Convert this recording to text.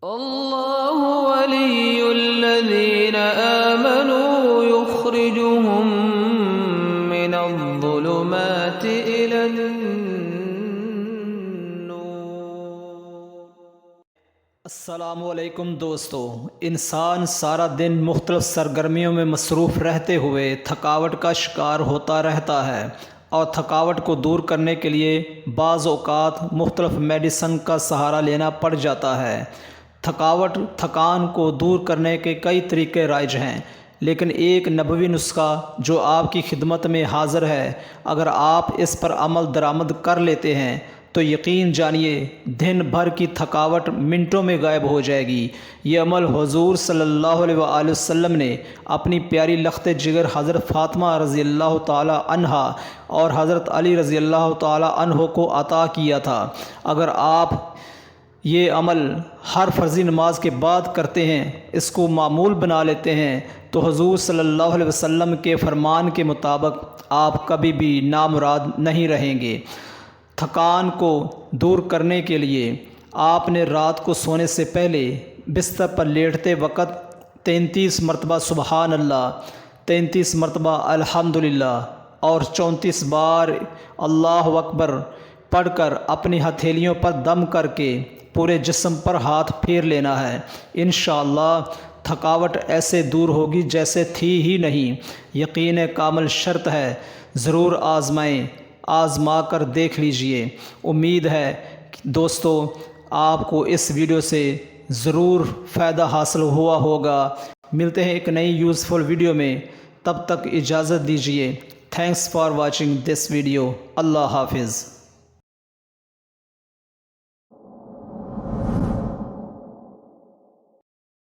اللہ ولی الذین آمنوا یخرجهم من الظلمات الی النور۔ السلام علیکم دوستو، انسان سارا دن مختلف سرگرمیوں میں مصروف رہتے ہوئے تھکاوٹ کا شکار ہوتا رہتا ہے، اور تھکاوٹ کو دور کرنے کے لیے بعض اوقات مختلف میڈیسن کا سہارا لینا پڑ جاتا ہے۔ تھکان کو دور کرنے کے کئی طریقے رائج ہیں، لیکن ایک نبوی نسخہ جو آپ کی خدمت میں حاضر ہے، اگر آپ اس پر عمل درآمد کر لیتے ہیں تو یقین جانیے دن بھر کی تھکاوٹ منٹوں میں غائب ہو جائے گی۔ یہ عمل حضور صلی اللہ علیہ وآلہ وسلم نے اپنی پیاری لخت جگر حضرت فاطمہ رضی اللہ تعالی عنہا اور حضرت علی رضی اللہ تعالی عنہ کو عطا کیا تھا۔ اگر آپ یہ عمل ہر فرضی نماز کے بعد کرتے ہیں، اس کو معمول بنا لیتے ہیں، تو حضور صلی اللہ علیہ وسلم کے فرمان کے مطابق آپ کبھی بھی نامراد نہیں رہیں گے۔ تھکان کو دور کرنے کے لیے آپ نے رات کو سونے سے پہلے بستر پر لیٹتے وقت 33 مرتبہ سبحان اللہ، 33 مرتبہ الحمدللہ اور 34 بار اللہ اکبر پڑھ کر اپنی ہتھیلیوں پر دم کر کے پورے جسم پر ہاتھ پھیر لینا ہے۔ انشاءاللہ تھکاوٹ ایسے دور ہوگی جیسے تھی ہی نہیں۔ یقین کامل شرط ہے، ضرور آزمائیں، آزما کر دیکھ لیجئے۔ امید ہے دوستو آپ کو اس ویڈیو سے ضرور فائدہ حاصل ہوا ہوگا۔ ملتے ہیں ایک نئی یوزفل ویڈیو میں، تب تک اجازت دیجئے۔ Thanks for watching this video. اللہ حافظ۔